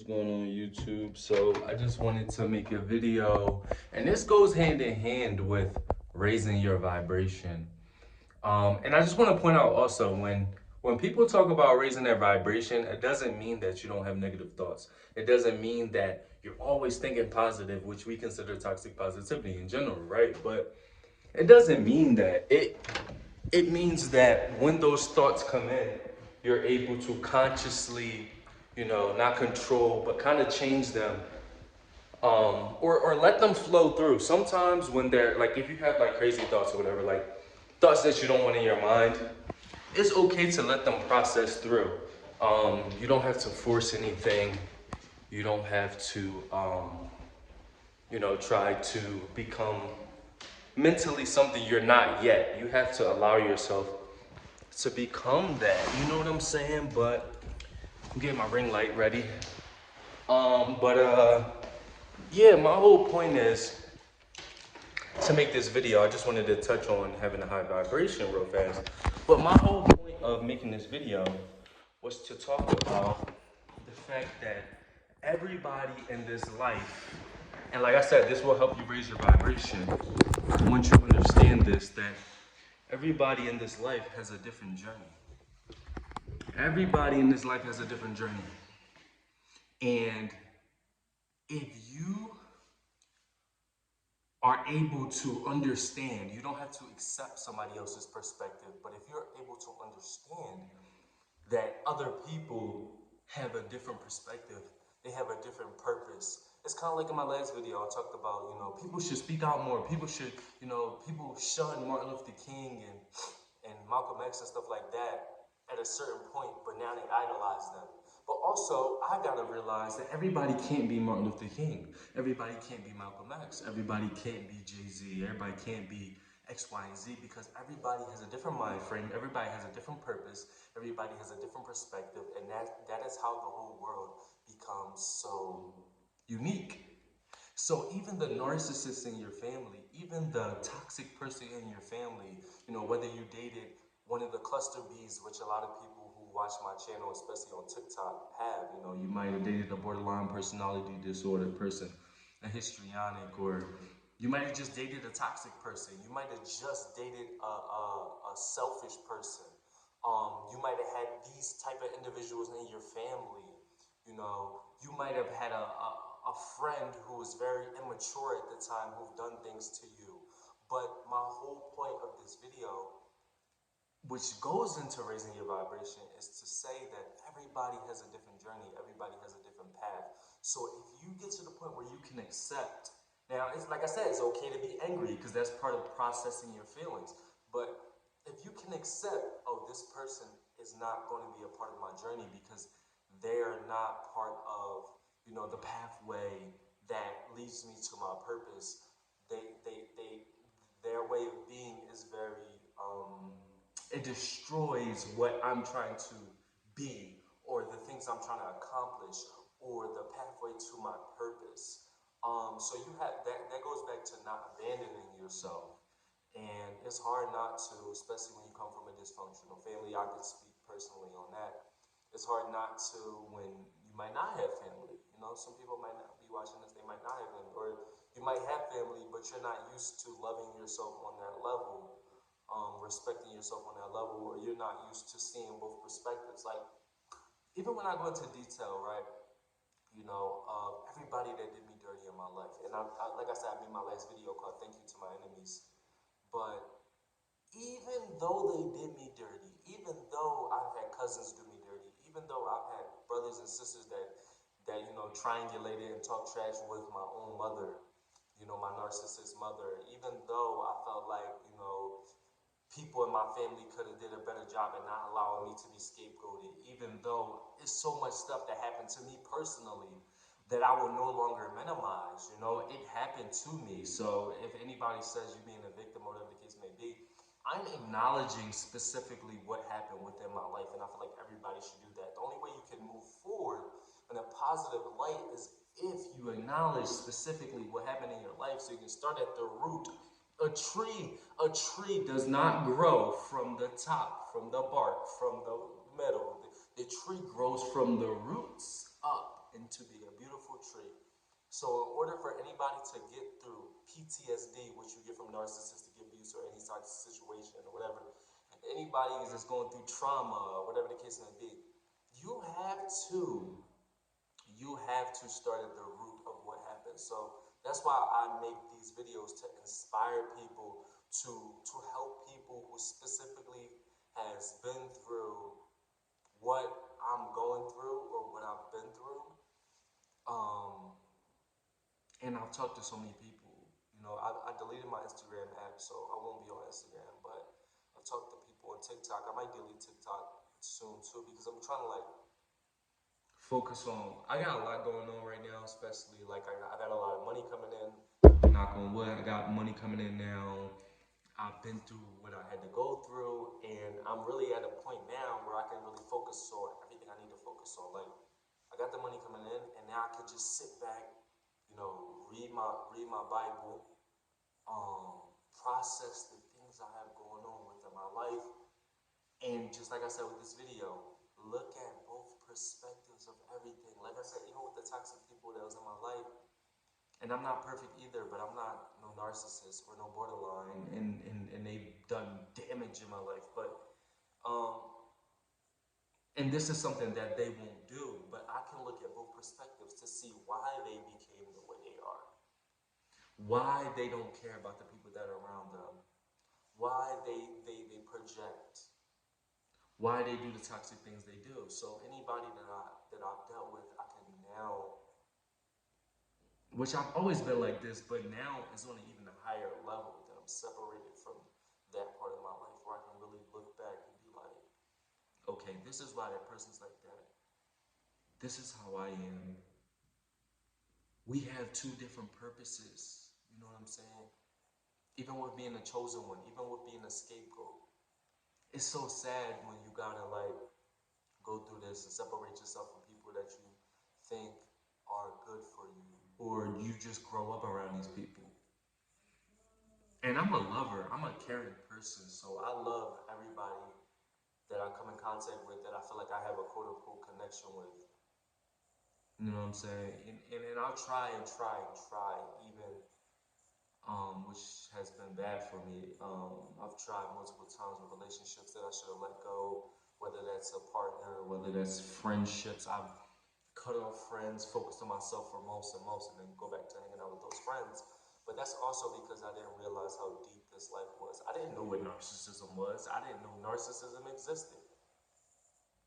going on YouTube? So I just wanted to make a video, and this goes hand in hand with raising your vibration. And I just want to point out also, when people talk about raising their vibration, it doesn't mean that you don't have negative thoughts. It doesn't mean that you're always thinking positive, which we consider toxic positivity in general, right? But it doesn't mean that. It means that when those thoughts come in, you're able to consciously, not control, but kind of change them, or let them flow through. Sometimes when they're like, if you have like crazy thoughts or whatever, like thoughts that you don't want in your mind, it's okay to let them process through. You don't have to force anything. You don't have to, try to become mentally something you're not yet. You have to allow yourself to become that. You know what I'm saying? But I'm getting my ring light ready. Yeah, my whole point is to make this video. I just wanted to touch on having a high vibration real fast. But my whole point of making this video was to talk about the fact that everybody in this life, and like I said, this will help you raise your vibration once you understand this, that everybody in this life has a different journey. Everybody in this life has a different journey. And if you are able to understand, you don't have to accept somebody else's perspective, but if you're able to understand that other people have a different perspective, they have a different purpose. It's kind of like in my last video, I talked about, people should speak out more. People should, people shun Martin Luther King and Malcolm X and stuff like that at a certain point, but now they idolize them. But also, I gotta realize that everybody can't be Martin Luther King. Everybody can't be Malcolm X. Everybody can't be Jay-Z. Everybody can't be X, Y, and Z, because everybody has a different mind frame. Everybody has a different purpose. Everybody has a different perspective, and that is how the whole world becomes so unique. So even the narcissist in your family, even the toxic person in your family, whether you dated one of the cluster Bs, which a lot of people who watch my channel, especially on TikTok, have, you might have dated a borderline personality disorder person, a histrionic, or you might have just dated a toxic person. You might have just dated a selfish person. You might have had these type of individuals in your family. You might have had a friend who was very immature at the time who've done things to you. But my whole point of this video, which goes into raising your vibration, is to say that everybody has a different journey, everybody has a different path. So if you get to the point where you can accept, now it's like I said, it's okay to be angry because that's part of processing your feelings. But if you can accept, oh, this person is not going to be a part of my journey because they're not part of, the pathway that leads me to my purpose. Their way of being is very, it destroys what I'm trying to be, or the things I'm trying to accomplish, or the pathway to my purpose. So you have that goes back to not abandoning yourself. And it's hard not to, especially when you come from a dysfunctional family. I could speak personally on that. It's hard not to when you might not have family. Some people might not be watching this, they might not have family. Or you might have family, but you're not used to loving yourself on that level, respecting yourself on that level, or you're not used to seeing both perspectives. Like, even when I go into detail, right, everybody that did me dirty in my life. And like I said, I made my last video called Thank You to My Enemies. But even though they did me dirty, even though I've had cousins do me dirty, even though I've had brothers and sisters that triangulated and talked trash with my own mother, my narcissist mother, even though I felt like, people in my family could have did a better job at not allowing me to be scapegoated, even though it's so much stuff that happened to me personally that I will no longer minimize. It happened to me. So if anybody says you're being a victim or whatever the case may be, I'm acknowledging specifically what happened within my life, and I feel like everybody should do that. The only way you can move forward in a positive light is if you acknowledge specifically what happened in your life, so you can start at the root. A tree does not grow from the top, from the bark, from the middle. The tree grows from the roots up into be a beautiful tree. So in order for anybody to get through PTSD, which you get from narcissistic abuse or any type of situation or whatever, and anybody is just going through trauma or whatever the case may be, you have to start at the root of what happened. So that's why I make these videos to inspire people, to help people who specifically has been through what I'm going through or what I've been through. Um, and I've talked to so many people. You know, I deleted my Instagram app, so I won't be on Instagram. But I've talked to people on TikTok. I might delete TikTok soon too because I'm trying to like focus on. I got a lot going on right now, especially like I got a lot of money coming in. Knock on wood, I got money coming in now. I've been through what I had to go through, and I'm really at a point now where I can really focus on everything I need to focus on. Like I got the money coming in, and now I can just sit back, you know, read my Bible, process the things I have going on within my life, and just like I said with this video, look at both perspectives of everything. Like I said, even with the toxic people that was in my life, and I'm not perfect either, but I'm not no narcissist or no borderline, and they've done damage in my life. But um, and this is something that they won't do, but I can look at both perspectives to see why they became the way they are, why they don't care about the people that are around them, why they project, why they do the toxic things they do. So anybody that I've dealt with, I can now, which I've always been like this, but now it's on an even higher level that I'm separated from that part of my life where I can really look back and be like, okay, this is why that person's like that. This is how I am. We have two different purposes. You know what I'm saying? Even with being the chosen one, even with being a scapegoat. It's so sad when you gotta like go through this and separate yourself from people that you think are good for you, or you just grow up around these people. And I'm a lover, I'm a caring person, so I love everybody that I come in contact with that I feel like I have a quote unquote connection with. You know what I'm saying? And I'll try and try and try, even which has been bad for me. I've tried multiple times with relationships that I should have let go, whether that's a partner, whether that's friendships. I've cut off friends, focused on myself for most, and then go back to hanging out with those friends. But that's also because I didn't realize how deep this life was. I didn't know what narcissism was. I didn't know narcissism existed.